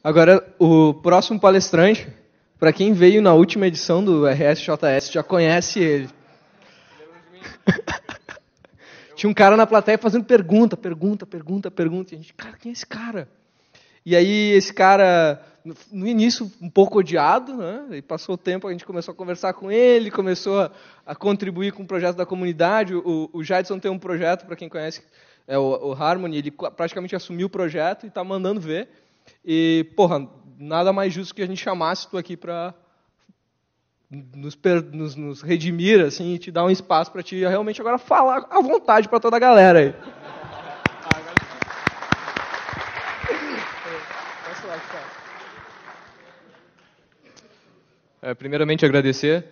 Agora, o próximo palestrante, para quem veio na última edição do RSJS, já conhece ele. Tinha um cara na plateia fazendo pergunta. E a gente, cara, quem é esse cara? E aí, esse cara, no início, um pouco odiado, né? E passou o tempo, a gente começou a conversar com ele, começou a contribuir com o projeto da comunidade. O Jadson tem um projeto, para quem conhece, é o Harmony, ele praticamente assumiu o projeto e está mandando ver. E, porra, nada mais justo que a gente chamasse tu aqui para nos redimir, assim, e te dar um espaço para te realmente agora falar à vontade para toda a galera aí. Primeiramente, agradecer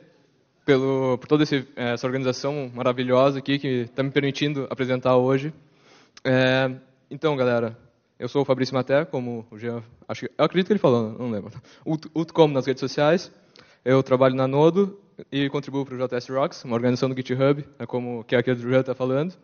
por toda essa organização maravilhosa aqui que está me permitindo apresentar hoje. Então, galera, eu sou o Fabrício Maté, como o Jean, eu acredito que ele falou, não lembro. Utcom nas redes sociais. Eu trabalho na Nodo e contribuo para o JS Rocks, uma organização do GitHub, que é aquele que o Jean está falando.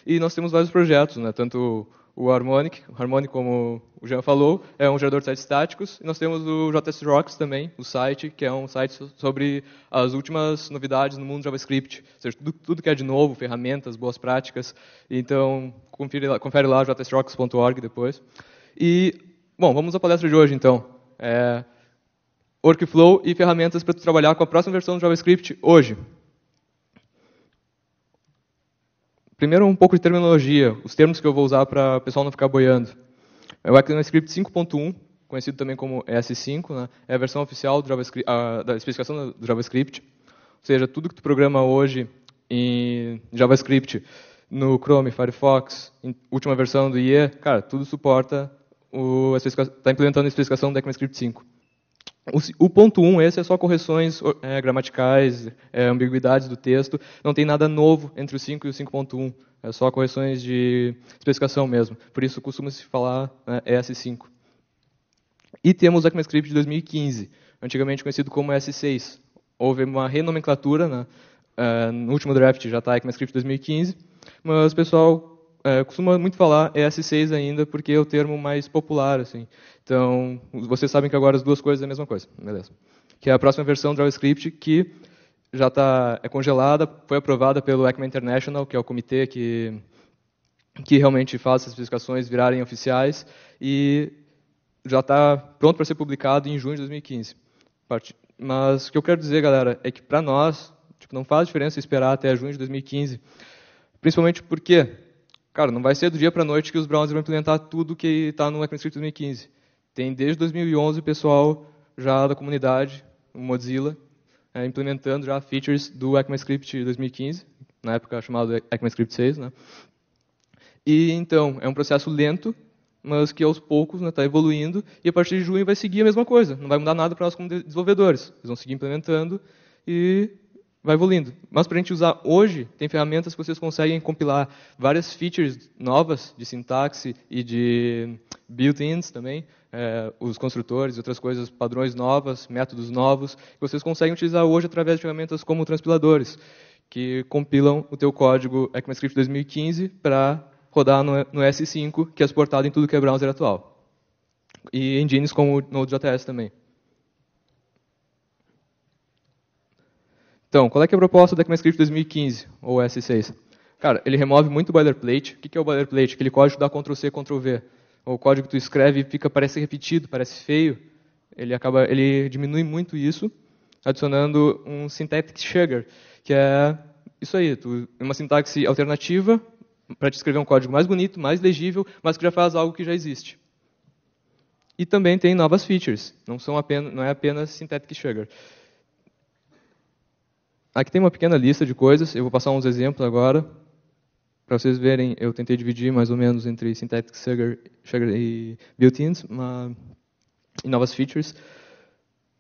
E nós temos vários projetos, né? Tanto o Harmonic, como o Jean falou, é um gerador de sites estáticos. E nós temos o JS Rocks também, o site, que é um site sobre as últimas novidades no mundo JavaScript. Ou seja, tudo que é de novo, ferramentas, boas práticas. Então, confere lá, jsrocks.org depois. E, bom, vamos à palestra de hoje, então. Workflow e ferramentas para tu trabalhar com a próxima versão do JavaScript hoje. Primeiro, um pouco de terminologia, os termos que eu vou usar para o pessoal não ficar boiando. O ECMAScript 5.1, conhecido também como ES5, né, é a versão oficial do da especificação do JavaScript. Ou seja, tudo que tu programa hoje em JavaScript no Chrome, Firefox, última versão do IE, cara, tudo suporta, está implementando a especificação do ECMAScript 5. O ponto 1, esse é só correções gramaticais, ambiguidades do texto. Não tem nada novo entre o 5 e o 5.1. É só correções de especificação mesmo. Por isso costuma-se falar ES5. E temos o ECMAScript de 2015, antigamente conhecido como ES6. Houve uma renomenclatura, né? No último draft já está ECMAScript 2015, mas o pessoal costuma muito falar ES6 ainda, porque é o termo mais popular, assim. Então, vocês sabem que agora as duas coisas é a mesma coisa, beleza? Que é a próxima versão do JavaScript que já é congelada, foi aprovada pelo ECMA International, que é o comitê que realmente faz essas especificações virarem oficiais, e já está pronto para ser publicado em junho de 2015. Mas o que eu quero dizer, galera, é que para nós, não faz diferença esperar até junho de 2015, principalmente porque, cara, não vai ser do dia para a noite que os browsers vão implementar tudo que está no ECMAScript 2015. Tem desde 2011 o pessoal já da comunidade, o Mozilla, implementando já features do ECMAScript 2015, na época chamado ECMAScript 6. Né? E então, é um processo lento, mas que aos poucos está evoluindo, e a partir de junho vai seguir a mesma coisa. Não vai mudar nada para nós como desenvolvedores. Eles vão seguir implementando e vai evoluindo. Mas para a gente usar hoje, tem ferramentas que vocês conseguem compilar várias features novas de sintaxe e de built-ins também, os construtores e outras coisas, padrões novas, métodos novos, que vocês conseguem utilizar hoje através de ferramentas como transpiladores, que compilam o teu código ECMAScript 2015 para rodar no S5, que é suportado em tudo que é browser atual. E engines como o Node.js também. Então, qual é que é a proposta do ECMAScript 2015, ou S6? Cara, ele remove muito o boilerplate. O que é o boilerplate? Aquele código que dá Ctrl+C, Ctrl+V. O código que tu escreve parece repetido, parece feio. Ele diminui muito isso, adicionando um syntactic sugar, que é isso aí, uma sintaxe alternativa para te escrever um código mais bonito, mais legível, mas que já faz algo que já existe. E também tem novas features, não é apenas syntactic sugar. Aqui tem uma pequena lista de coisas, eu vou passar uns exemplos agora. Para vocês verem, eu tentei dividir mais ou menos entre syntactic sugar e built-ins e novas features.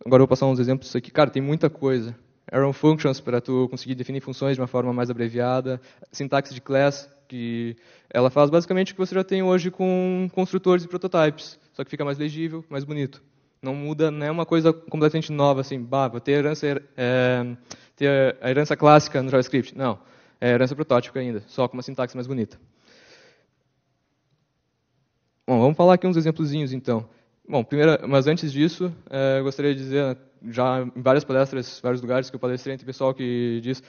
Agora eu vou passar uns exemplos aqui. Cara, tem muita coisa. Arrow functions para tu conseguir definir funções de uma forma mais abreviada. Sintaxe de class, que ela faz basicamente o que você já tem hoje com construtores e prototypes, só que fica mais legível, mais bonito. Não muda, não é uma coisa completamente nova, assim, vou ter a herança clássica no JavaScript. Não, é a herança protótipo ainda, só com uma sintaxe mais bonita. Bom, vamos falar aqui uns exemplozinhos, então. Bom, mas antes disso, eu gostaria de dizer, já em várias palestras, vários lugares que eu palestrei, tem pessoal que diz,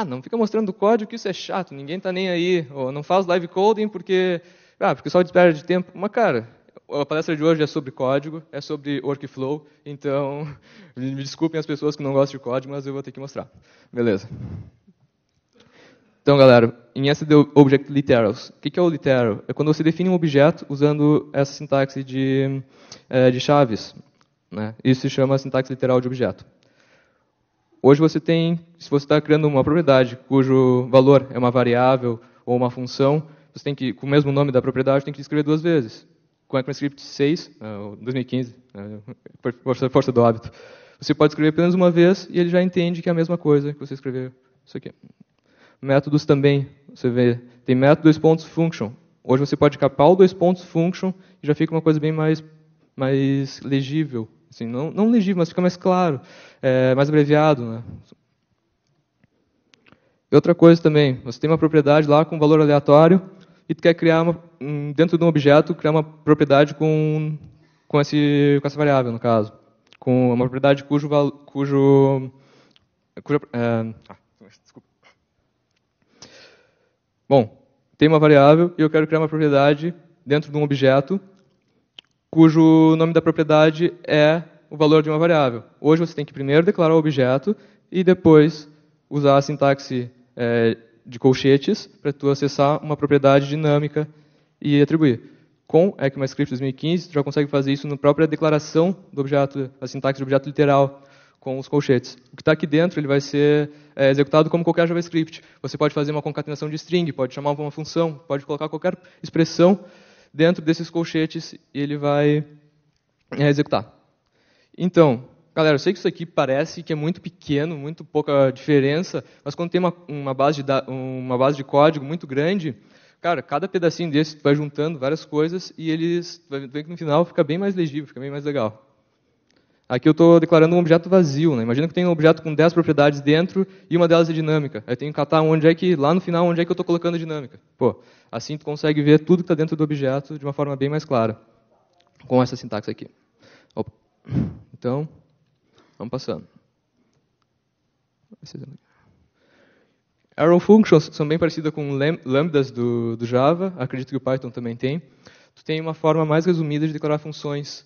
não fica mostrando código que isso é chato, ninguém está nem aí, ou não faz live coding porque só perde tempo. Mas, cara, a palestra de hoje é sobre código, é sobre workflow, então me desculpem as pessoas que não gostam de código, mas eu vou ter que mostrar. Beleza. Então, galera, em SD Object Literals, o que é o literal? É quando você define um objeto usando essa sintaxe de chaves. Né? Isso se chama sintaxe literal de objeto. Hoje você tem, se você está criando uma propriedade cujo valor é uma variável ou uma função, você tem que, com o mesmo nome da propriedade, tem que escrever 2 vezes. Com ECMAScript 6, 2015, força do hábito, você pode escrever apenas uma vez e ele já entende que é a mesma coisa que você escreveu isso aqui. Métodos também, você vê, tem método 2 pontos function. Hoje você pode capar o 2 pontos function e já fica uma coisa bem mais legível. Assim, não legível, mas fica mais claro, mais abreviado. Né? E outra coisa também, você tem uma propriedade lá com valor aleatório e tu quer criar, dentro de um objeto, criar uma propriedade com essa variável, no caso. Com uma propriedade desculpa. Bom, tem uma variável e eu quero criar uma propriedade dentro de um objeto cujo nome da propriedade é o valor de uma variável. Hoje você tem que primeiro declarar o objeto e depois usar a sintaxe de colchetes para tu acessar uma propriedade dinâmica e atribuir. Com ECMAScript 2015, tu já consegue fazer isso na própria declaração do objeto, a sintaxe de objeto literal, com os colchetes. O que está aqui dentro ele vai ser executado como qualquer JavaScript. Você pode fazer uma concatenação de string, pode chamar uma função, pode colocar qualquer expressão dentro desses colchetes e ele vai executar. Então, galera, eu sei que isso aqui parece que é muito pequeno, muito pouca diferença, mas quando tem uma base de código muito grande, cara, cada pedacinho desse vai juntando várias coisas e vai ver que no final fica bem mais legível, fica bem mais legal. Aqui eu estou declarando um objeto vazio. Né? Imagina que tem um objeto com 10 propriedades dentro e uma delas é dinâmica. Aí eu tenho que catar lá no final onde é que eu estou colocando a dinâmica. Assim tu consegue ver tudo que está dentro do objeto de uma forma bem mais clara, com essa sintaxe aqui. Então, vamos passando. Arrow functions são bem parecidas com lambdas do Java, acredito que o Python também tem. Tu tem uma forma mais resumida de declarar funções.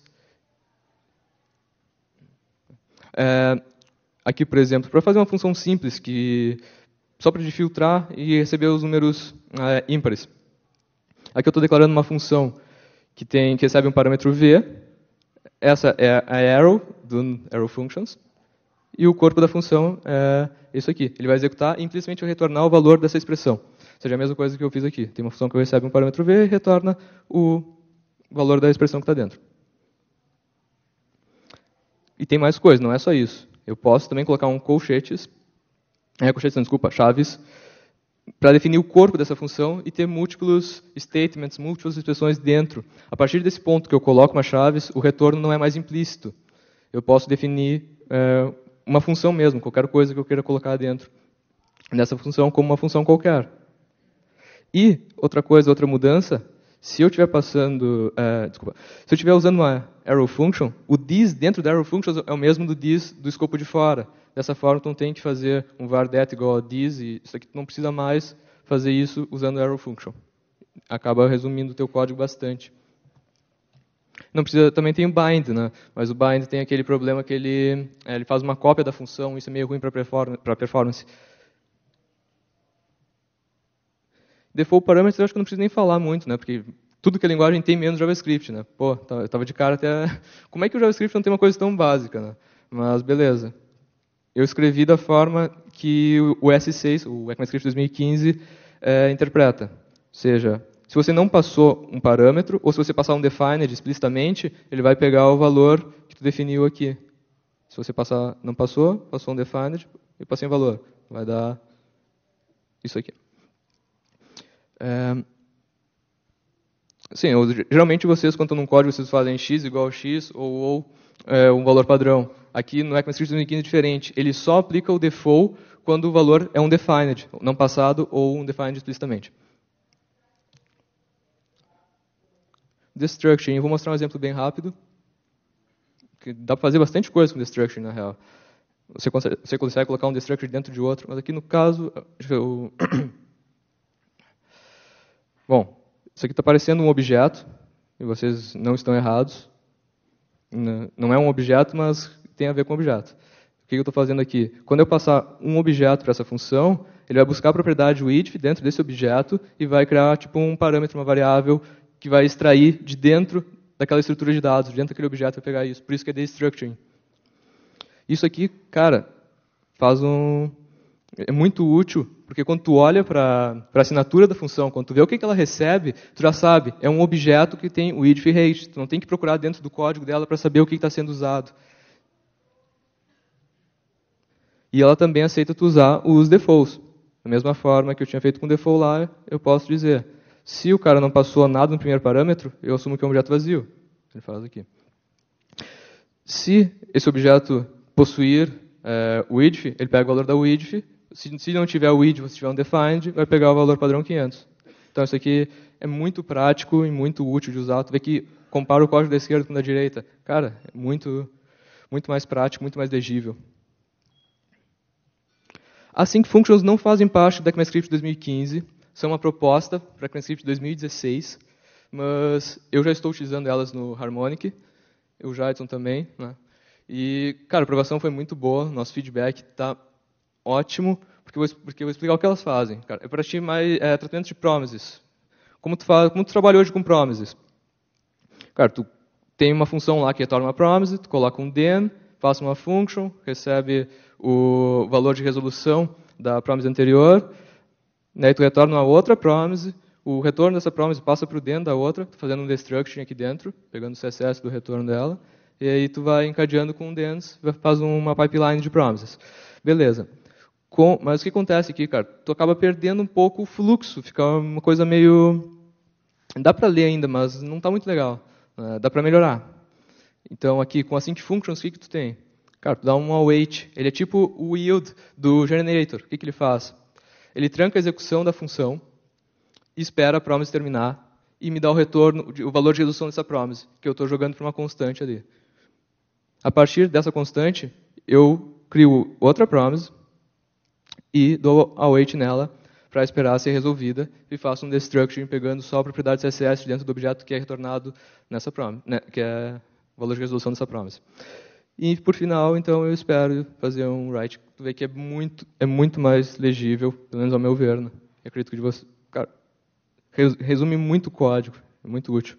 Aqui, por exemplo, para fazer uma função simples, só para filtrar e receber os números ímpares. Aqui eu estou declarando uma função que recebe um parâmetro v. Essa é a arrow, do arrow functions. E o corpo da função é isso aqui. Ele vai executar e implicitamente vai retornar o valor dessa expressão. Ou seja, a mesma coisa que eu fiz aqui. Tem uma função que recebe um parâmetro v e retorna o valor da expressão que está dentro. E tem mais coisa, não é só isso. Eu posso também colocar um chaves, para definir o corpo dessa função e ter múltiplos statements, múltiplas expressões dentro. A partir desse ponto que eu coloco uma chaves, o retorno não é mais implícito. Eu posso definir uma função mesmo, qualquer coisa que eu queira colocar dentro dessa função como uma função qualquer. E outra mudança, se eu estiver se eu estiver usando uma arrow function, o this dentro da arrow function é o mesmo do this do escopo de fora. Dessa forma, tu não tem que fazer um var det igual a this, e isso aqui tu não precisa mais fazer isso usando a arrow function. Acaba resumindo o teu código bastante. Não precisa, também tem o bind, né? Mas o bind tem aquele problema que ele faz uma cópia da função, isso é meio ruim para performance. Default parameters eu acho que não preciso nem falar muito, né? Porque tudo que a linguagem tem menos JavaScript, né? Eu estava de cara até... Como é que o JavaScript não tem uma coisa tão básica, né? Mas beleza. Eu escrevi da forma que o S6, o ECMAScript 2015, interpreta. Ou seja, se você não passou um parâmetro, ou se você passar um defined explicitamente, ele vai pegar o valor que tu definiu aqui. Se você não passou um defined, e passei um valor. Vai dar isso aqui. Sim, geralmente vocês, quando estão num código, vocês fazem x igual a x ou um valor padrão. Aqui no ECMAScript 2015 é diferente. Ele só aplica o default quando o valor é um defined, não passado ou um defined explicitamente. Destruction. Eu vou mostrar um exemplo bem rápido. que dá para fazer bastante coisa com destructure, na real. Você consegue colocar um destructure dentro de outro, mas aqui no caso... Bom, isso aqui está parecendo um objeto, e vocês não estão errados. Não é um objeto, mas tem a ver com objeto. O que eu estou fazendo aqui? Quando eu passar um objeto para essa função, ele vai buscar a propriedade width dentro desse objeto e vai criar tipo um parâmetro, uma variável, que vai extrair de dentro daquela estrutura de dados, dentro daquele objeto vai pegar isso. Por isso que é destructuring. Isso aqui, cara, é muito útil, porque quando tu olha para a assinatura da função, quando tu vê o que ela recebe, tu já sabe, é um objeto que tem o width e height. Tu não tem que procurar dentro do código dela para saber o que está sendo usado. E ela também aceita tu usar os defaults. Da mesma forma que eu tinha feito com o default lá, eu posso dizer, se o cara não passou nada no primeiro parâmetro, eu assumo que é um objeto vazio. Ele faz aqui. Se esse objeto possuir width, ele pega o valor da width. Se não tiver width, se tiver um defined, vai pegar o valor padrão 500. Então isso aqui é muito prático e muito útil de usar. Tu vê que compara o código da esquerda com o da direita. Cara, é muito mais prático, muito mais legível. As Sync Functions não fazem parte da ECMAScript 2015, são uma proposta para a ECMAScript 2016, mas eu já estou utilizando elas no Harmonic, o Jadson também, né? E, cara, a aprovação foi muito boa, nosso feedback está ótimo, porque eu vou explicar o que elas fazem. Cara, eu pratiquei mais tratamento de promises. Como tu trabalha hoje com promises? Cara, tu tem uma função lá que retorna uma promise, tu coloca um den, passa uma function, recebe o valor de resolução da promise anterior, daí tu retorna uma outra promise, o retorno dessa promise passa para o den da outra, tu fazendo um destruction aqui dentro, pegando o CSS do retorno dela, e aí tu vai encadeando com dens, faz uma pipeline de promises. Beleza. Mas o que acontece aqui, cara? Tu acaba perdendo um pouco o fluxo, fica uma coisa meio... Dá para ler ainda, mas não está muito legal. Dá para melhorar. Então aqui com a Sync Functions, o que tu tem? Cara, tu dá um await. Ele é tipo o yield do generator. O que ele faz? Ele tranca a execução da função, espera a promise terminar e me dá o retorno, o valor de resolução dessa promise, que eu estou jogando para uma constante ali. A partir dessa constante, eu crio outra promise e dou await nela para esperar ser resolvida e faço um destruction pegando só a propriedade CSS dentro do objeto que é retornado nessa promise, né, que é o valor de resolução dessa promise. E, por final, então, eu espero fazer um write. Tu vê que é muito mais legível, pelo menos ao meu ver. Né? Eu acredito que você... Cara, resume muito o código, é muito útil.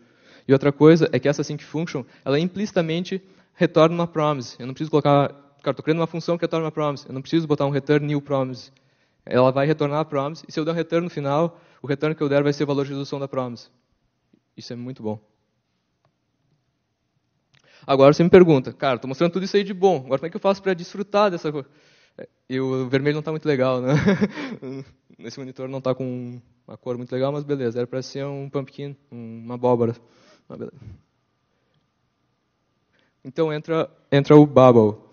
E outra coisa é que essa sync function, ela implicitamente retorna uma promise. Eu não preciso colocar... Cara, estou criando uma função que retorna uma promise. Eu não preciso botar um return new promise. Ela vai retornar a promise, e se eu der um return no final, o return que eu der vai ser o valor de resolução da promise. Isso é muito bom. Agora você me pergunta, cara, estou mostrando tudo isso aí de bom, agora como é que eu faço para desfrutar dessa coisa? E o vermelho não está muito legal, né? Esse monitor não está com uma cor muito legal, mas beleza, era para ser um pumpkin, uma abóbora. Então entra o Babel.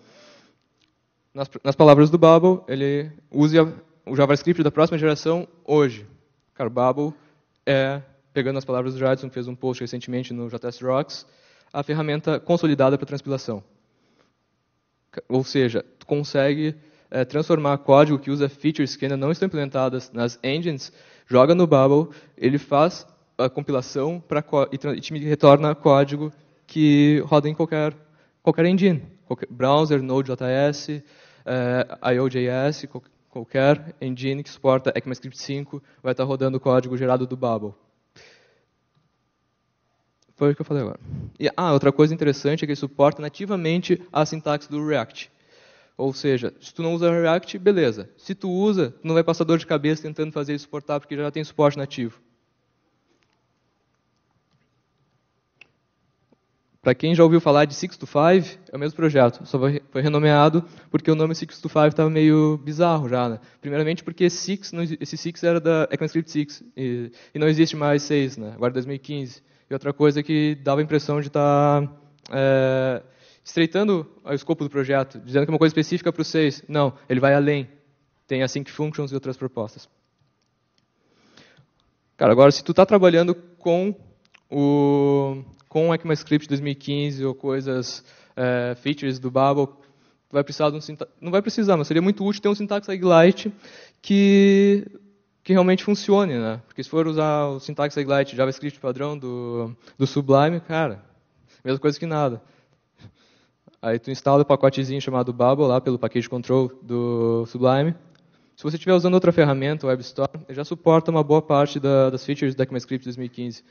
Nas palavras do Babel, ele usa o JavaScript da próxima geração hoje. Cara, o Babel é, pegando as palavras do Jadson, que fez um post recentemente no JS Rocks, a ferramenta consolidada para transpilação. Ou seja, tu consegue transformar código que usa features que ainda não estão implementadas nas engines, joga no Babel, ele faz a compilação e te retorna código que roda em qualquer engine. Browser, Node.js, IO.js, qualquer engine que suporta ECMAScript 5 vai estar rodando o código gerado do Babel. Foi o que eu falei agora. E, outra coisa interessante é que ele suporta nativamente a sintaxe do React. Ou seja, se tu não usa React, beleza. Se tu usa, tu não vai passar dor de cabeça tentando fazer ele suportar, porque já tem suporte nativo. Para quem já ouviu falar de 625, é o mesmo projeto. Só foi renomeado porque o nome 625 estava meio bizarro já. Né? Primeiramente porque esse 6 era da ECMAScript 6 e não existe mais 6, né? Agora é 2015. E outra coisa que dava a impressão de estar estreitando o escopo do projeto, dizendo que é uma coisa específica para o 6. Não, ele vai além. Tem a Sync Functions e outras propostas. Cara, agora se tu está trabalhando com o ECMAScript 2015 ou coisas features do Babel, vai precisar de um não vai precisar, mas seria muito útil ter um syntax-lite que realmente funcione, né? Porque se for usar o syntax-lite JavaScript padrão do Sublime, cara, mesma coisa que nada. Aí tu instala o pacotezinho chamado Babel lá pelo package control do Sublime. Se você estiver usando outra ferramenta, o WebStorm, ele já suporta uma boa parte das features da ECMAScript 2015.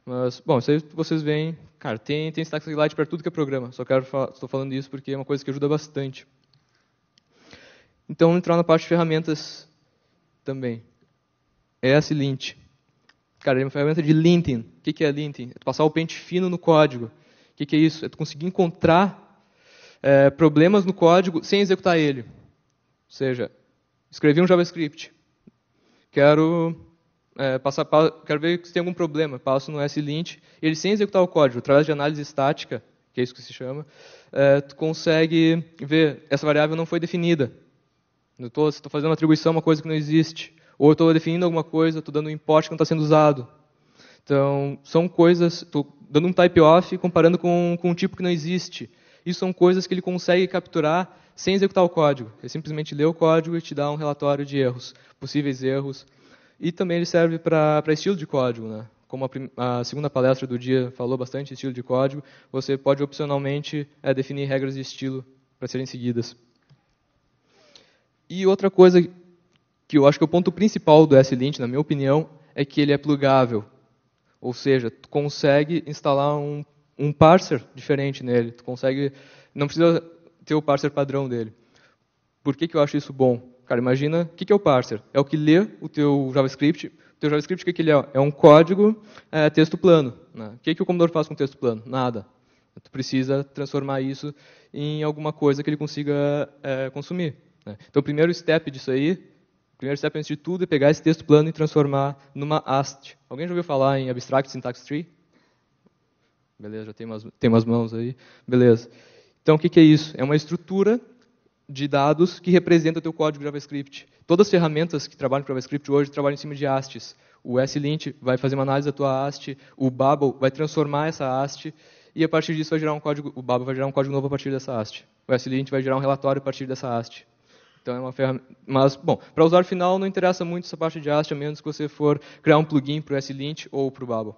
Mas, bom, isso aí vocês veem, cara, tem syntax-lite para tudo que é programa. Estou falando isso porque é uma coisa que ajuda bastante. Então, entrar na parte de ferramentas também. ESLint. Cara, é uma ferramenta de linting. O que é linting? É tu passar o pente fino no código. O que é isso? É tu conseguir encontrar problemas no código sem executar ele. Ou seja, escrevi um JavaScript. Quero ver se tem algum problema. Passo no ESLint. Ele, sem executar o código, através de análise estática, que é isso que se chama, tu consegue ver, essa variável não foi definida. Estou fazendo uma atribuição a uma coisa que não existe. Ou estou definindo alguma coisa, estou dando um import que não está sendo usado. Então, são coisas, estou dando um type off comparando com um tipo que não existe. Isso são coisas que ele consegue capturar sem executar o código. Ele simplesmente lê o código e te dá um relatório de erros, possíveis erros. E também ele serve para estilo de código, né? Como a segunda palestra do dia falou bastante estilo de código, você pode opcionalmente definir regras de estilo para serem seguidas. E outra coisa que eu acho que é o ponto principal do ESLint, na minha opinião, é que ele é plugável. Ou seja, tu consegue instalar um parser diferente nele. Tu consegue, não precisa ter o parser padrão dele. Por que eu acho isso bom? Cara, imagina, o que é o parser? É o que lê o teu JavaScript. O teu JavaScript, o que ele é? É um código texto plano. Né? O que o computador faz com texto plano? Nada. Tu precisa transformar isso em alguma coisa que ele consiga consumir. Né? Então, o primeiro step disso aí, o primeiro step antes de tudo é pegar esse texto plano e transformar numa AST. Alguém já ouviu falar em Abstract Syntax Tree? Beleza, já tem umas mãos aí. Beleza. Então, o que é isso? É uma estrutura de dados que representa o teu código JavaScript. Todas as ferramentas que trabalham com JavaScript hoje trabalham em cima de ASTs. O ESLint vai fazer uma análise da tua AST, o Babel vai transformar essa AST, e a partir disso vai gerar um código, o Babel vai gerar um código novo a partir dessa AST. O ESLint vai gerar um relatório a partir dessa AST. Então é uma ferramenta. Mas, bom, para o usuário final não interessa muito essa parte de AST, a menos que você for criar um plugin para o ESLint ou para o Babel.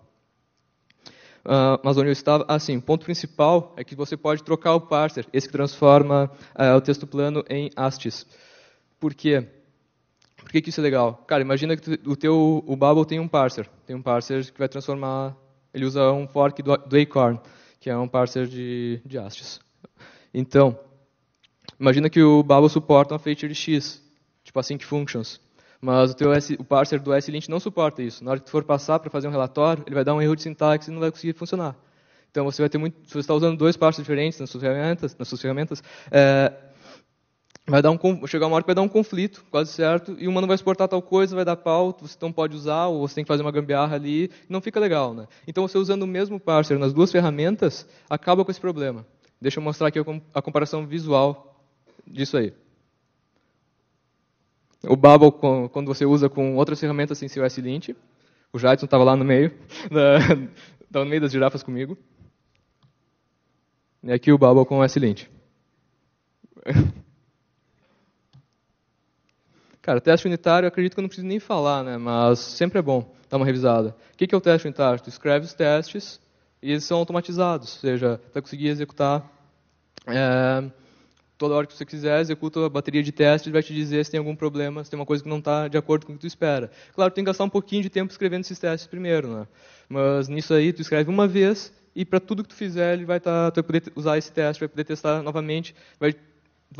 Mas onde eu estava, o ponto principal é que você pode trocar o parser, esse que transforma o texto plano em ASTs. Por quê? Por que isso é legal? Cara, imagina que o Babel tem um parser que vai transformar, ele usa um fork do Acorn, que é um parser de ASTs. Então, imagina que o Babel suporta uma feature de X, tipo async functions. Mas o parser do ESLint não suporta isso. Na hora que tu for passar para fazer um relatório, ele vai dar um erro de sintaxe e não vai conseguir funcionar. Então você vai ter se você está usando dois parsers diferentes nas suas ferramentas, vai chegar uma hora que vai dar um conflito, quase certo, e uma não vai suportar tal coisa, vai dar pau, você não pode usar, ou você tem que fazer uma gambiarra ali, e não fica legal, né? Então você usando o mesmo parser nas duas ferramentas, acaba com esse problema. Deixa eu mostrar aqui a comparação visual disso aí. O Babel, quando você usa com outras ferramentas sem ser o ESLint, o Jadson estava lá no meio, estava no meio das girafas comigo. E aqui o Babel com o ESLint. Cara, teste unitário, eu acredito que eu não preciso nem falar, né? Mas sempre é bom dar uma revisada. O que é o teste unitário? Tu escreve os testes e eles são automatizados, ou seja, tu vai conseguir executar toda hora que você quiser, executa a bateria de testes e vai te dizer se tem algum problema, se tem uma coisa que não está de acordo com o que tu espera. Claro, tu tem que gastar um pouquinho de tempo escrevendo esses testes primeiro, né? Mas nisso aí, tu escreve uma vez e para tudo que tu fizer, tu vai poder usar esse teste, vai poder testar novamente, vai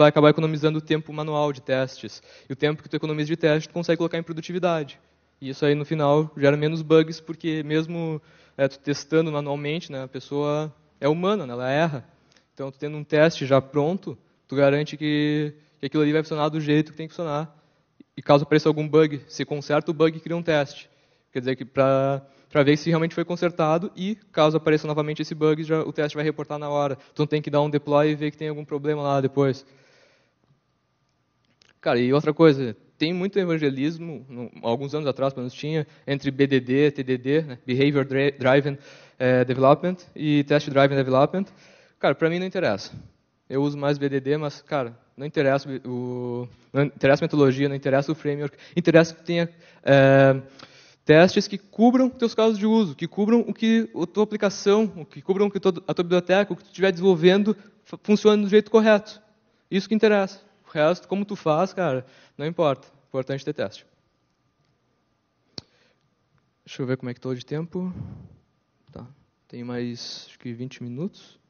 acabar economizando o tempo manual de testes. E o tempo que tu economiza de teste, tu consegue colocar em produtividade. E isso aí, no final, gera menos bugs, porque mesmo tu testando manualmente, né, a pessoa é humana, né, ela erra. Então, tu tendo um teste já pronto, tu garante que aquilo ali vai funcionar do jeito que tem que funcionar. E caso apareça algum bug, você conserta o bug e cria um teste. Quer dizer que para ver se realmente foi consertado e, caso apareça novamente esse bug, o teste vai reportar na hora. Tu não tem que dar um deploy e ver que tem algum problema lá depois. Cara, e outra coisa, tem muito evangelismo, alguns anos atrás, pelo menos tinha, entre BDD, TDD, né, Behavior Driven Development, e Test Driven Development. Cara, para mim não interessa. Eu uso mais BDD, mas, cara, não interessa não interessa a metodologia, não interessa o framework. Interessa que tenha testes que cubram teus casos de uso, que cubram a tua aplicação, que cubram que a tua biblioteca, o que tu estiver desenvolvendo funcione do jeito correto. Isso que interessa. O resto, como tu faz, cara, não importa. O importante é ter teste. Deixa eu ver como é que estou de tempo. Tá. Tenho mais, acho que 20 minutos.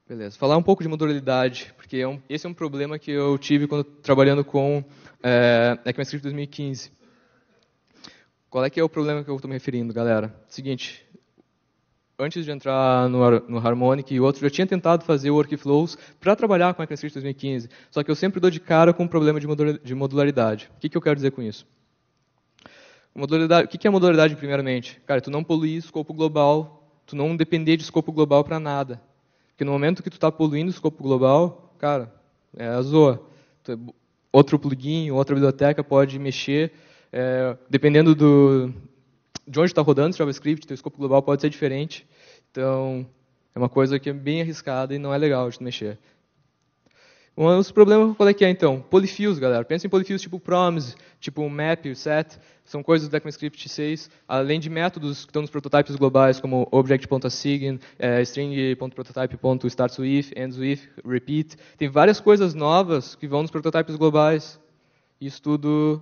Beleza. Falar um pouco de modularidade, porque esse é um problema que eu tive quando trabalhando com ECMAScript 2015. Qual é que é o problema que eu estou me referindo, galera? Seguinte, antes de entrar no Harmonic e outros, eu já tinha tentado fazer workflows para trabalhar com ECMAScript 2015, só que eu sempre dou de cara com um problema de modularidade. O que eu quero dizer com isso? Modularidade, o que é modularidade, primeiramente? Cara, tu não poluir escopo global, tu não depender de escopo global para nada. Porque no momento que tu está poluindo o escopo global, cara, é a zoa. Outro plugin, outra biblioteca pode mexer, dependendo de onde está rodando esse JavaScript, teu escopo global pode ser diferente. Então, é uma coisa que é bem arriscada e não é legal de mexer. Os problemas, qual é que é, então? Polyfills, galera. Pensa em polyfills tipo promise, tipo map, set. São coisas do ECMAScript 6, além de métodos que estão nos prototypes globais, como object.assign, string.prototype.startsWith, endsWith, repeat. Tem várias coisas novas que vão nos prototypes globais. E isso tudo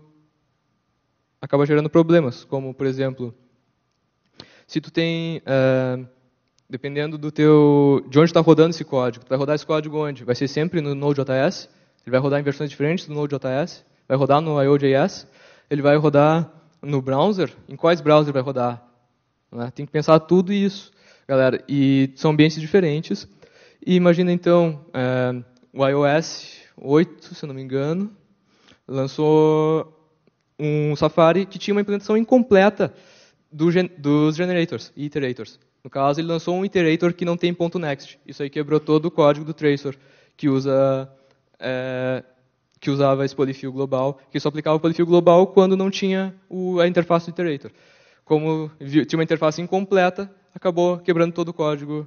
acaba gerando problemas, como, por exemplo, se tu tem... dependendo de onde está rodando esse código. Tu vai rodar esse código onde? Vai ser sempre no Node.js, ele vai rodar em versões diferentes do Node.js, vai rodar no IO.js, ele vai rodar no browser, em quais browsers vai rodar? Né? Tem que pensar tudo isso, galera, e são ambientes diferentes. E imagina então, o iOS 8, se eu não me engano, lançou um Safari que tinha uma implementação incompleta dos generators e iterators. No caso, ele lançou um iterator que não tem .next. Isso aí quebrou todo o código do Tracor, que usava esse polyfill global, que só aplicava o polyfill global quando não tinha a interface do iterator. Como tinha uma interface incompleta, acabou quebrando todo o código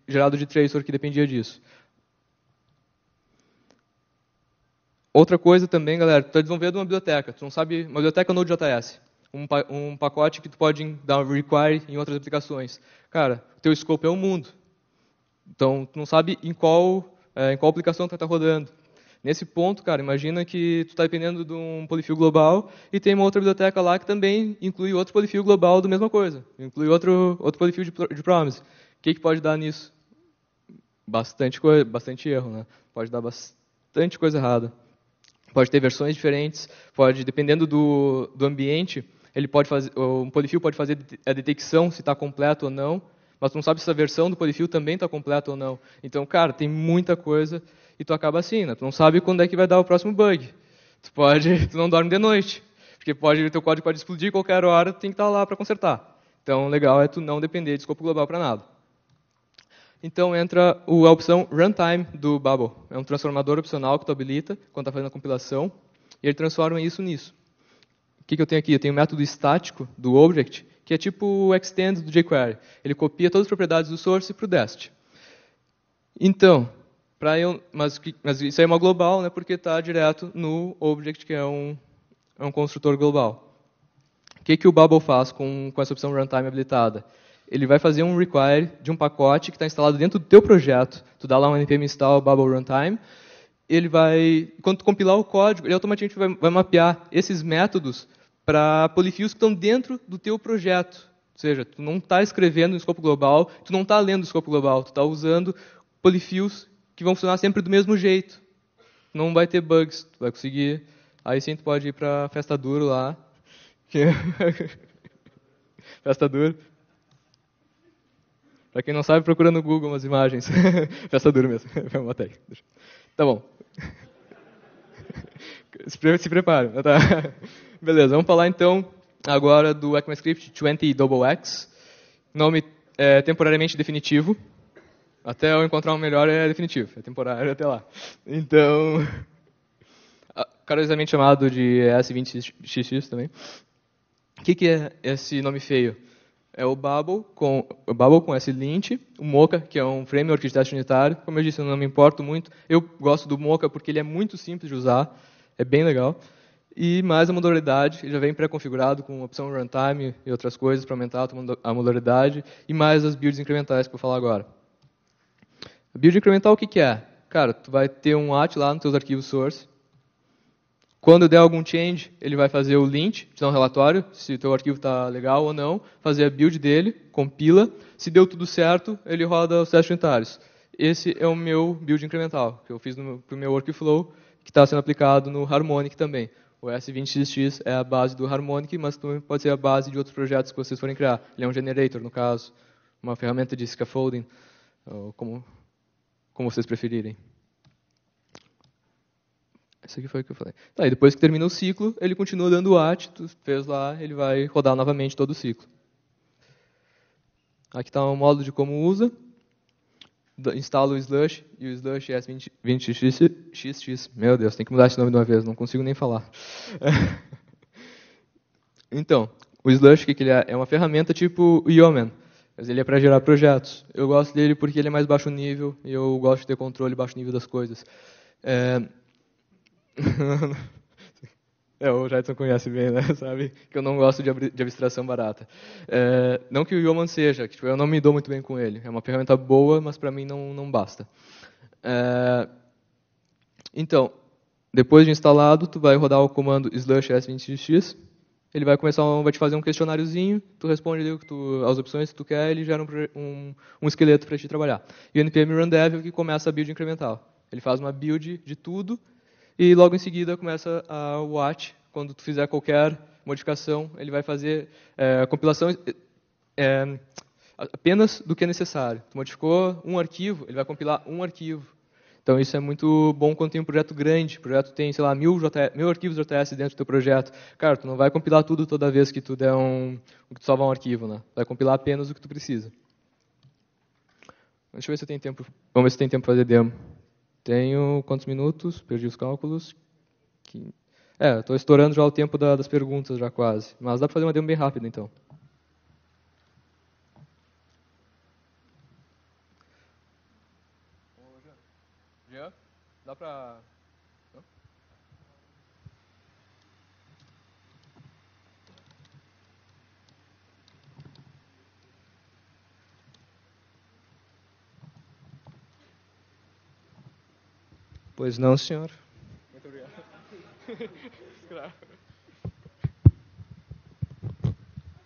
gerado de Tracor que dependia disso. Outra coisa também, galera, tu está desenvolvendo uma biblioteca. Tu não sabe, uma biblioteca Node.js. Um pacote que tu pode dar um require em outras aplicações. Cara, o teu scope é o mundo. Então, tu não sabe em qual aplicação tu está rodando. Nesse ponto, cara, imagina que tu está dependendo de um polyfill global e tem uma outra biblioteca lá que também inclui outro polyfill global da mesma coisa. Inclui outro polyfill de promise. O que pode dar nisso? Bastante erro, né? Pode dar bastante coisa errada. Pode ter versões diferentes, dependendo do ambiente, um polyfill pode fazer a detecção se está completo ou não, mas tu não sabe se a versão do polyfill também está completa ou não. Então, cara, tem muita coisa e tu acaba assim, né? Tu não sabe quando é que vai dar o próximo bug. Tu não dorme de noite, porque teu código pode explodir qualquer hora, tu tem que estar lá para consertar. Então, o legal é tu não depender de escopo global para nada. Então entra a opção Runtime do Babel. É um transformador opcional que tu habilita quando está fazendo a compilação, e ele transforma isso nisso. O que eu tenho aqui? Eu tenho um método estático do Object, que é tipo o extend do jQuery. Ele copia todas as propriedades do source para o dest. Então, mas isso aí é uma global, né, porque está direto no Object, que é um construtor global. O que o Babel faz com essa opção Runtime habilitada? Ele vai fazer um require de um pacote que está instalado dentro do teu projeto. Tu dá lá um npm install Babel Runtime. Quando tu compilar o código, ele automaticamente vai mapear esses métodos para polyfills que estão dentro do teu projeto. Ou seja, tu não está escrevendo no escopo global, tu não está lendo o escopo global, tu está usando polyfills que vão funcionar sempre do mesmo jeito. Não vai ter bugs, tu vai conseguir. Aí sim tu pode ir para a festa duro lá. Festa duro. Para quem não sabe, procura no Google umas imagens. Festa dura mesmo. Tá bom. Se prepare. Tá. Beleza, vamos falar então agora do ECMAScript 20XX. Nome temporariamente definitivo. Até eu encontrar um melhor é definitivo. É temporário até lá. Então, carinhosamente chamado de S20XX também. O que é esse nome feio? É o Babel com S-Lint, o Mocha, que é um framework de teste unitário. Como eu disse, eu não me importo muito. Eu gosto do Mocha porque ele é muito simples de usar, é bem legal. E mais a modularidade, ele já vem pré-configurado com opção runtime e outras coisas para aumentar a modularidade. E mais as builds incrementais que eu vou falar agora. A build incremental o que é? Cara, tu vai ter um at lá nos teus arquivos source. Quando der algum change, ele vai fazer o lint, te dar um relatório, se o teu arquivo está legal ou não, fazer a build dele, compila. Se deu tudo certo, ele roda os testes unitários. Esse é o meu build incremental, que eu fiz para o meu workflow, que está sendo aplicado no Harmonic também. O S20XX é a base do Harmonic, mas também pode ser a base de outros projetos que vocês forem criar. Ele é um generator, no caso, uma ferramenta de scaffolding, como vocês preferirem. Isso aqui foi o que eu falei. Tá, e depois que termina o ciclo, ele continua dando o at, tu fez lá, ele vai rodar novamente todo o ciclo. Aqui está um módulo de como usa. Instala o slush e o slush S20XX. Meu Deus, tem que mudar esse nome de uma vez, não consigo nem falar. Então, o slush, o que ele é? É uma ferramenta tipo o Yeoman, mas ele é para gerar projetos. Eu gosto dele porque ele é mais baixo nível e eu gosto de ter controle baixo nível das coisas. O Jadson conhece bem, né? Sabe que eu não gosto de abstração barata. Não que o Yeoman seja, que eu não me dou muito bem com ele. É uma ferramenta boa, mas para mim não basta. Então, depois de instalado, tu vai rodar o comando slush s20x. Ele vai te fazer um questionáriozinho, tu responde ali as opções que tu quer, ele gera um esqueleto para te trabalhar. E o npm run dev é o que começa a build incremental. Ele faz uma build de tudo, e logo em seguida começa a watch. Quando tu fizer qualquer modificação, ele vai fazer a compilação apenas do que é necessário. Tu modificou um arquivo, ele vai compilar um arquivo. Então isso é muito bom quando tem um projeto grande. O projeto tem, sei lá, 1000 arquivos JS dentro do teu projeto. Cara, tu não vai compilar tudo toda vez que tu der que tu salvar um arquivo, né? Vai compilar apenas o que tu precisa. Deixa eu ver se eu tenho tempo. Vamos ver se tem tempo para fazer demo. Tenho quantos minutos? Perdi os cálculos. Estou estourando já o tempo das perguntas, já quase. Mas dá para fazer uma demo bem rápida, então. Jean, dá para... Pois não, senhor. Muito obrigado.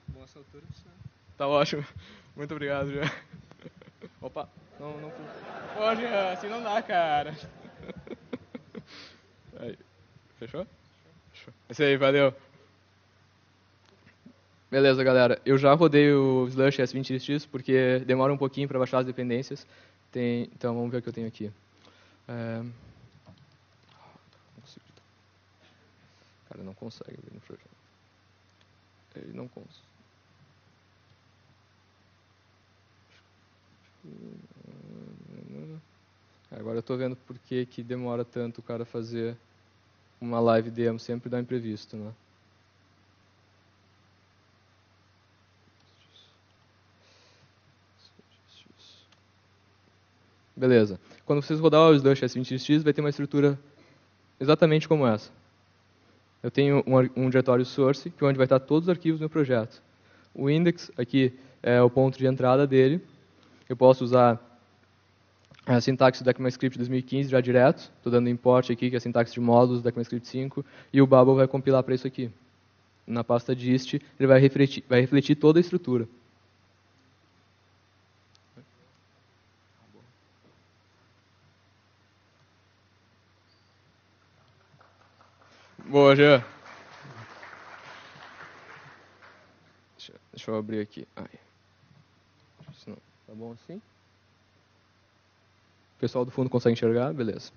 Bom, essa altura, senhor. Tá ótimo. Muito obrigado, Jean. Opa, não. Pô, Jean, assim não dá, cara. Aí. Fechou? Fechou. Isso aí, valeu. Beleza, galera. Eu já rodei o Slush S20x porque demora um pouquinho para baixar as dependências. Então, vamos ver o que eu tenho aqui. Cara, não consegue abrir no projeto. Ele não consegue. Agora eu estou vendo por que demora tanto o cara fazer uma live demo. Sempre dá imprevisto, né? Beleza. Quando vocês rodar o Slush S20x, vai ter uma estrutura exatamente como essa. Eu tenho um diretório source, que é onde vai estar todos os arquivos do meu projeto. O index aqui é o ponto de entrada dele. Eu posso usar a sintaxe do ECMAScript 2015 já direto. Estou dando import aqui, que é a sintaxe de módulos do ECMAScript 5. E o Babel vai compilar para isso aqui. Na pasta dist, ele vai refletir toda a estrutura. Boa, Jean. Deixa eu abrir aqui. Tá bom assim? O pessoal do fundo consegue enxergar? Beleza.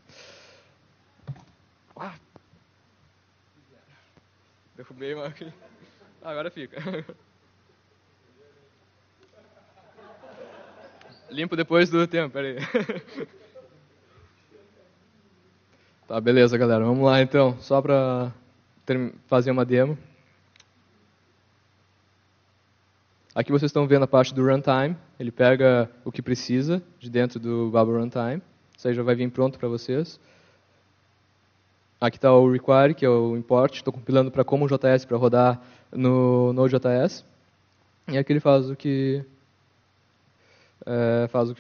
Derrubei uma aqui. Agora fica. Limpo depois do tempo, peraí. Tá, beleza, galera. Vamos lá, então. Só para fazer uma demo. Aqui vocês estão vendo a parte do runtime. Ele pega o que precisa de dentro do Babel runtime. Isso aí já vai vir pronto para vocês. Aqui está o require, que é o import. Estou compilando para como JS para rodar no Node.js. E aqui ele faz o que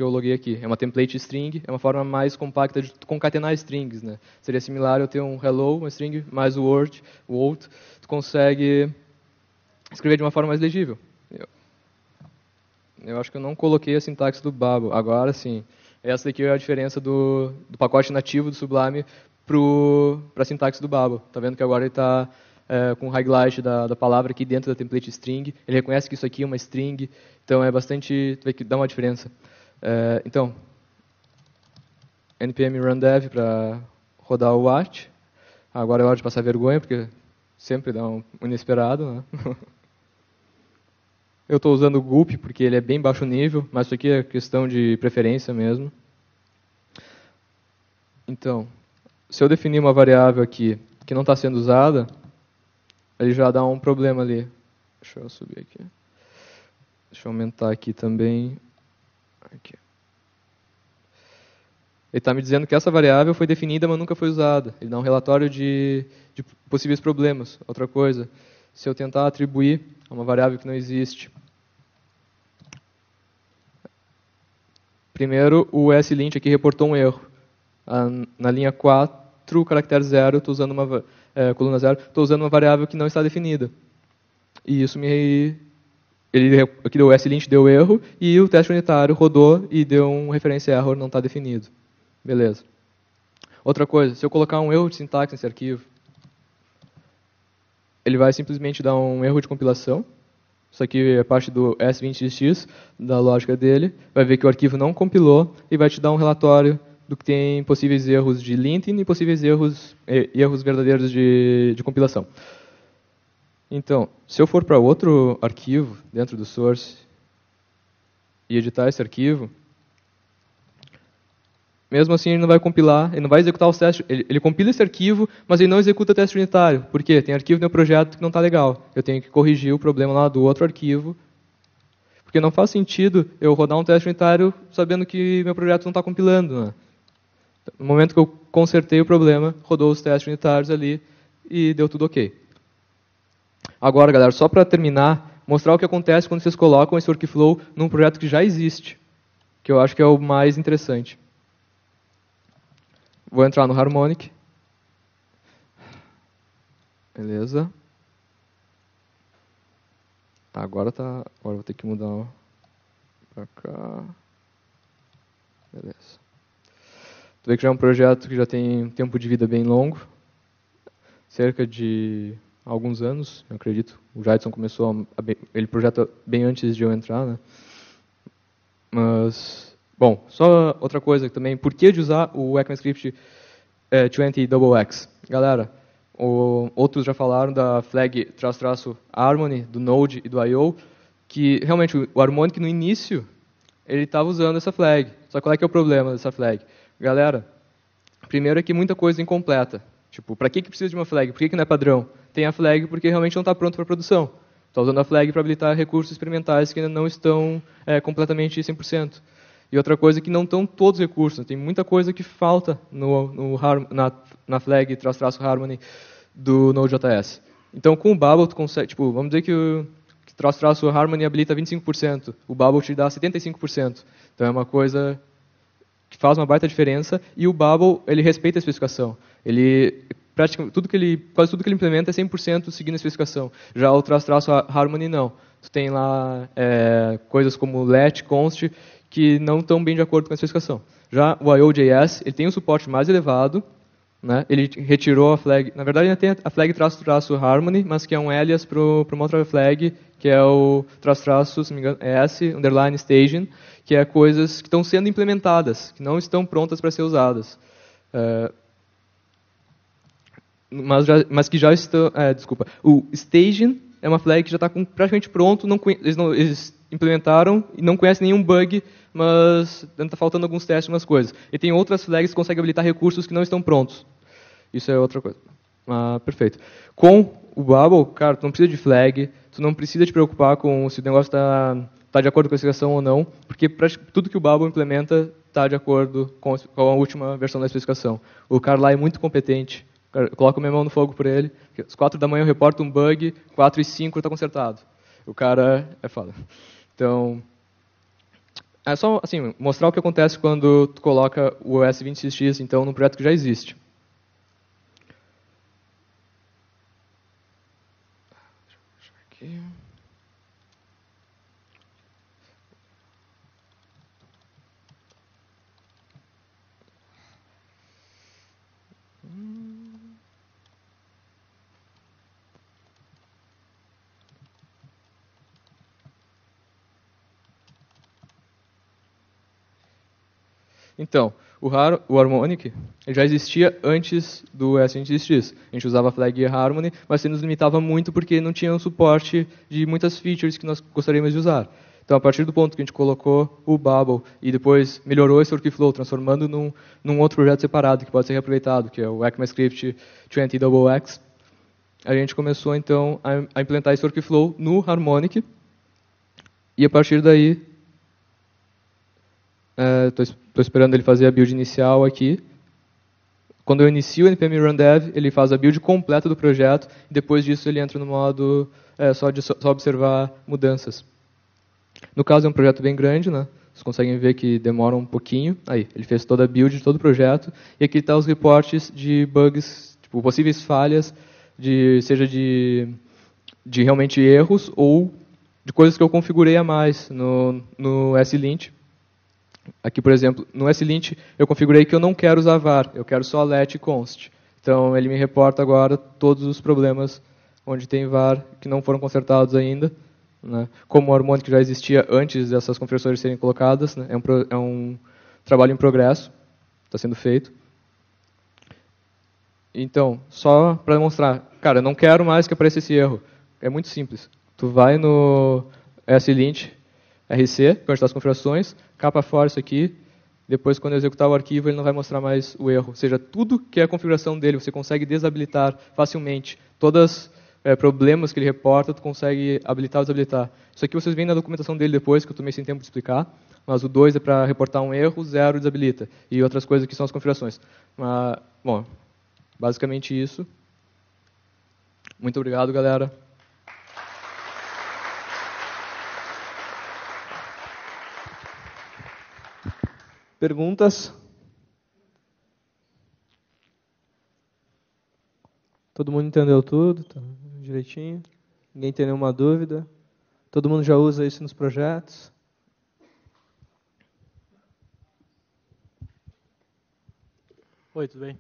eu loguei aqui. É uma template string, é uma forma mais compacta de concatenar strings, né? Seria similar eu ter um hello, uma string, mais o word. Tu consegue escrever de uma forma mais legível. Eu acho que eu não coloquei a sintaxe do Babel. Agora sim. Essa daqui é a diferença do pacote nativo do Sublime para a sintaxe do Babel. Tá vendo que agora ele está com o highlight da palavra aqui dentro da template string. Ele reconhece que isso aqui é uma string. Então é bastante... vai dar uma diferença. Então, npm run dev para rodar o watch. Agora é hora de passar vergonha, porque sempre dá um inesperado, né? Eu estou usando o gulp porque ele é bem baixo nível, mas isso aqui é questão de preferência mesmo. Então, se eu definir uma variável aqui que não está sendo usada, ele já dá um problema ali. Deixa eu subir aqui. Deixa eu aumentar aqui também. Aqui. Ele está me dizendo que essa variável foi definida, mas nunca foi usada. Ele dá um relatório de possíveis problemas. Outra coisa, se eu tentar atribuir a uma variável que não existe. Primeiro, o slint aqui reportou um erro. Na linha 4, caractere 0, estou usando uma coluna 0, estou usando uma variável que não está definida. E isso aqui o slint deu erro e o teste unitário rodou e deu um referência error, não está definido. Beleza. Outra coisa, se eu colocar um erro de sintaxe nesse arquivo, ele vai simplesmente dar um erro de compilação. Isso aqui é parte do S20x, da lógica dele. Vai ver que o arquivo não compilou e vai te dar um relatório do que tem possíveis erros de linting e possíveis erros verdadeiros de compilação. Então, se eu for para outro arquivo dentro do source e editar esse arquivo, mesmo assim ele não vai compilar, ele não vai executar os testes. Ele compila esse arquivo, mas ele não executa o teste unitário. Por quê? Tem arquivo no meu projeto que não está legal. Eu tenho que corrigir o problema lá do outro arquivo. Porque não faz sentido eu rodar um teste unitário sabendo que meu projeto não está compilando, né? No momento que eu consertei o problema, rodou os testes unitários ali e deu tudo ok. Agora, galera, só para terminar, mostrar o que acontece quando vocês colocam esse workflow num projeto que já existe, que eu acho que é o mais interessante. Vou entrar no Harmonic. Beleza. Agora vou ter que mudar para cá. Beleza. Tu vê que já é um projeto que já tem um tempo de vida bem longo. Cerca de alguns anos, eu acredito. O Jadson começou ele projeta bem antes de eu entrar, né? Mas, bom, só outra coisa também, por que de usar o ECMAScript 20XX? Galera, outros já falaram da flag --harmony, do Node e do I.O., que realmente o Harmonic no início, ele estava usando essa flag. Só qual é que é o problema dessa flag? Galera, primeiro é que muita coisa incompleta. Tipo, para que precisa de uma flag? Por que não é padrão? Tem a flag porque realmente não está pronto para produção. Está usando a flag para habilitar recursos experimentais que ainda não estão completamente 100%. E outra coisa é que não estão todos os recursos. Tem muita coisa que falta na flag --harmony do Node.js. Então, com o Babel, tu consegue, tipo, vamos dizer que o --harmony habilita 25%. O Babel te dá 75%. Então, é uma coisa que faz uma baita diferença. E o Babel, ele respeita a especificação. Quase tudo que ele implementa é 100% seguindo a especificação. Já o --harmony, não. Tu tem lá coisas como let, const, que não estão bem de acordo com a especificação. Já o IO.js, ele tem um suporte mais elevado, né? Ele retirou a flag, na verdade ainda tem a flag --harmony, mas que é um alias para uma outra flag, que é o --, se não me engano, s, underline staging, que é coisas que estão sendo implementadas, que não estão prontas para ser usadas. Mas que já estão... desculpa. O staging é uma flag que já está praticamente pronto, eles implementaram e não conhecem nenhum bug, mas está faltando alguns testes, umas coisas. E tem outras flags que conseguem habilitar recursos que não estão prontos. Isso é outra coisa. Perfeito. Com o Babel, cara, tu não precisa de flag, tu não precisa te preocupar com se o negócio tá de acordo com a especificação ou não, porque tudo que o Babel implementa está de acordo com a última versão da especificação. O cara lá é muito competente. Eu coloco minha mão no fogo por ele. Às 4 da manhã eu reporto um bug, 4 e 5 está consertado. O cara é foda. Então, é só assim, mostrar o que acontece quando tu coloca o OS 26x então, num projeto que já existe. Deixa eu ver aqui. Então, o Harmonic já existia antes do S26x. A gente usava flag e Harmony, mas se nos limitava muito porque não tinha um suporte de muitas features que nós gostaríamos de usar. Então, a partir do ponto que a gente colocou o Babel e depois melhorou esse workflow, transformando num outro projeto separado que pode ser reaproveitado, que é o ECMAScript 20XX, a gente começou, então, a implementar esse workflow no Harmonic. E, a partir daí, estou esperando ele fazer a build inicial aqui. Quando eu inicio o npm run dev, ele faz a build completa do projeto, e depois disso ele entra no modo só observar mudanças. No caso, é um projeto bem grande, né? Vocês conseguem ver que demora um pouquinho. Aí, ele fez toda a build de todo o projeto. E aqui está os reportes de bugs, tipo, possíveis falhas, seja de realmente erros ou de coisas que eu configurei a mais no SLint. Aqui, por exemplo, no SLint eu configurei que eu não quero usar var, eu quero só let e const. Então, ele me reporta agora todos os problemas onde tem var que não foram consertados ainda. Né? Como o Harmonic já existia antes dessas configurações serem colocadas, né? É um trabalho em progresso, está sendo feito. Então, só para demonstrar, cara, eu não quero mais que apareça esse erro. É muito simples. Tu vai no SLint RC, onde está as configurações, capa fora isso aqui, depois quando eu executar o arquivo ele não vai mostrar mais o erro. Ou seja, tudo que é a configuração dele você consegue desabilitar facilmente. Todos problemas que ele reporta, tu consegue habilitar ou desabilitar. Isso aqui vocês veem na documentação dele depois, que eu tomei sem tempo de explicar, mas o 2 é para reportar um erro, 0 desabilita. E outras coisas que são as configurações. Mas, bom, basicamente isso. Muito obrigado, galera. Perguntas? Todo mundo entendeu tudo? Tá direitinho? Ninguém tem nenhuma dúvida? Todo mundo já usa isso nos projetos? Oi, tudo bem?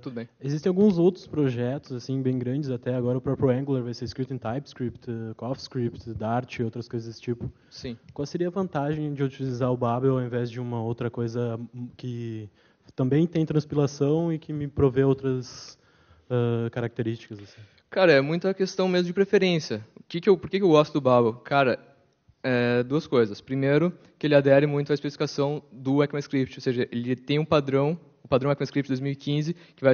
Tudo bem. Existem alguns outros projetos assim bem grandes até agora. O próprio Angular vai ser escrito em TypeScript, CoffeeScript, Dart e outras coisas desse tipo. Sim. Qual seria a vantagem de utilizar o Babel ao invés de uma outra coisa que também tem transpilação e que me provê outras características? Assim? Cara, é muita questão mesmo de preferência. Por que eu gosto do Babel? Cara, duas coisas. Primeiro, que ele adere muito à especificação do ECMAScript, ou seja, ele tem um padrão, o padrão ECMAScript 2015, que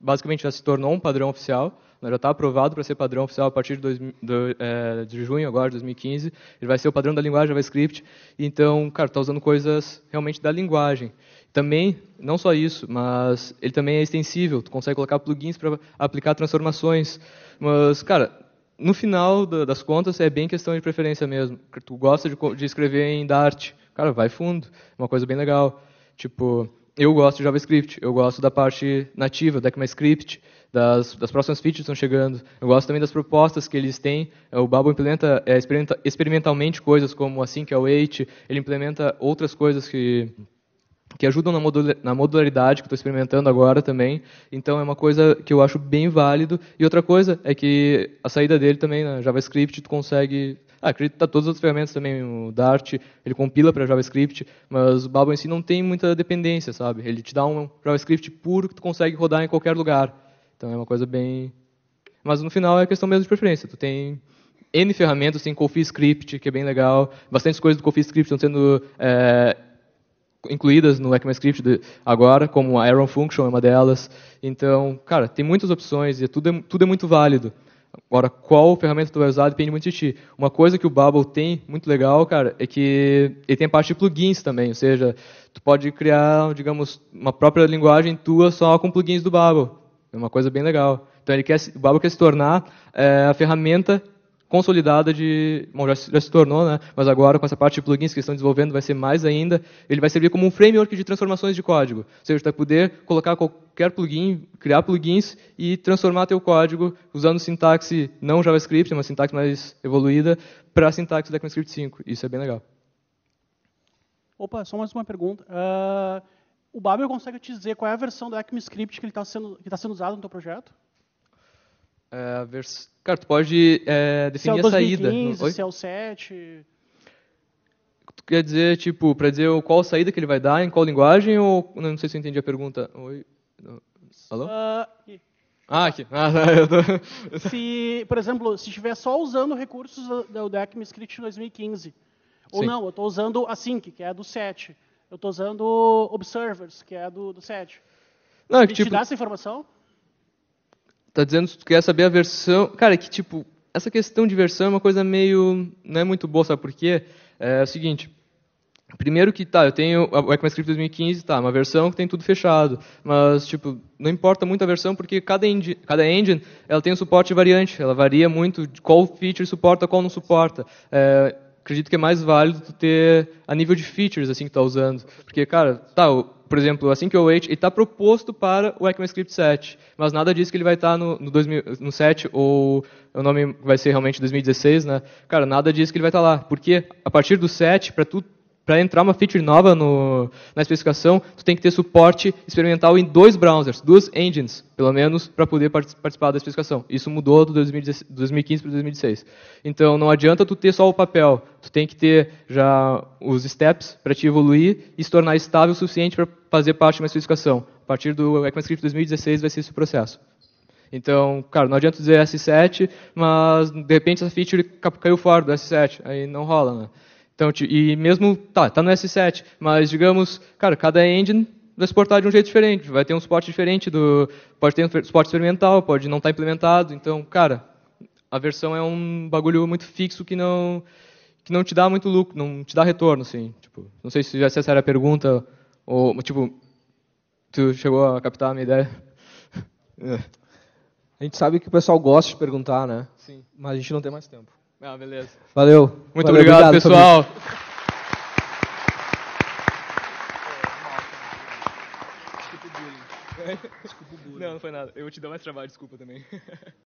basicamente já se tornou um padrão oficial, já está aprovado para ser padrão oficial a partir de junho agora, de 2015. Ele vai ser o padrão da linguagem JavaScript. Então, cara, está usando coisas realmente da linguagem. Também, não só isso, mas ele também é extensível. Tu consegue colocar plugins para aplicar transformações. Mas, cara, no final das contas, é bem questão de preferência mesmo. Tu gosta de escrever em Dart, cara, vai fundo. É uma coisa bem legal. Tipo, eu gosto de JavaScript, eu gosto da parte nativa, do ECMAScript, das próximas features que estão chegando. Eu gosto também das propostas que eles têm. O Babel implementa experimentalmente coisas como Async Await, ele implementa outras coisas que ajudam na modularidade que estou experimentando agora também. Então é uma coisa que eu acho bem válido. E outra coisa é que a saída dele também na JavaScript tu consegue... acredita todas as outras ferramentas também, o Dart, ele compila para JavaScript, mas o Babel em si não tem muita dependência, sabe? Ele te dá um JavaScript puro que tu consegue rodar em qualquer lugar. Então é uma coisa bem... Mas no final é questão mesmo de preferência. Tu tem N ferramentas, tem CoffeeScript, que é bem legal. Bastantes coisas do CoffeeScript estão sendo incluídas no ECMAScript agora, como a Arrow Function é uma delas. Então, cara, tem muitas opções e tudo é muito válido. Agora, qual ferramenta tu vai usar depende muito de ti. Uma coisa que o Babel tem muito legal, cara, é que ele tem a parte de plugins também, ou seja, tu pode criar, digamos, uma própria linguagem tua só com plugins do Babel. É uma coisa bem legal. Então, o Babel quer se tornar a ferramenta consolidada bom, já se tornou, né? Mas agora com essa parte de plugins que eles estão desenvolvendo vai ser mais ainda. Ele vai servir como um framework de transformações de código. Ou seja, tu vai poder colocar qualquer plugin, criar plugins e transformar teu código usando sintaxe não JavaScript, uma sintaxe mais evoluída, para a sintaxe do ECMAScript 5. Isso é bem legal. Opa, só mais uma pergunta. O Babel consegue te dizer qual é a versão do ECMAScript que está sendo usado no teu projeto? Cara, tu pode definir a saída. 2015, se é o 7... Tu quer dizer, tipo, para dizer qual saída que ele vai dar, em qual linguagem, ou... Não sei se eu entendi a pergunta. Oi? Alô? Aqui. Aqui. Se, por exemplo, se estiver só usando recursos do ECMAScript 2015, ou Sim. não, eu estou usando Async, que é do 7. Eu estou usando Observers, que é do 7. Não, Ele te dá essa informação? Tá dizendo que tu quer saber a versão... Cara, que tipo, essa questão de versão é uma coisa meio... Não é muito boa, sabe por quê? É o seguinte, primeiro que, eu tenho o ECMAScript 2015, uma versão que tem tudo fechado, mas, tipo, não importa muito a versão, porque cada engine ela tem um suporte variante, ela varia muito de qual feature suporta, qual não suporta. Acredito que é mais válido tu ter a nível de features, assim, que tu tá usando. Porque, cara, por exemplo, assim que o Await, ele está proposto para o ECMAScript 7, mas nada diz que ele vai estar no 7, ou o nome vai ser realmente 2016, né? Cara, nada diz que ele vai estar lá. Porque a partir do 7, para entrar uma feature nova na especificação, tu tem que ter suporte experimental em 2 browsers, 2 engines, pelo menos, para poder participar da especificação. Isso mudou do 2015 para 2016. Então, não adianta tu ter só o papel. Tu tem que ter já os steps para te evoluir e se tornar estável o suficiente para fazer parte de uma especificação. A partir do ECMAScript 2016 vai ser esse o processo. Então, cara, não adianta dizer S7, mas de repente essa feature caiu fora do S7, aí não rola, né? Então, e mesmo, tá no S7, mas digamos, cara, cada engine vai suportar de um jeito diferente, vai ter um suporte diferente, pode ter um suporte experimental, pode não estar implementado, então, cara, a versão é um bagulho muito fixo que não te dá muito lucro, não te dá retorno, assim, tipo, não sei se essa era a pergunta, ou, tipo, tu chegou a captar a minha ideia? A gente sabe que o pessoal gosta de perguntar, né? Sim. Mas a gente não tem mais tempo. Beleza. Valeu. Muito obrigado, pessoal. Desculpa o bullying. Não foi nada. Eu vou te dar mais trabalho, desculpa também.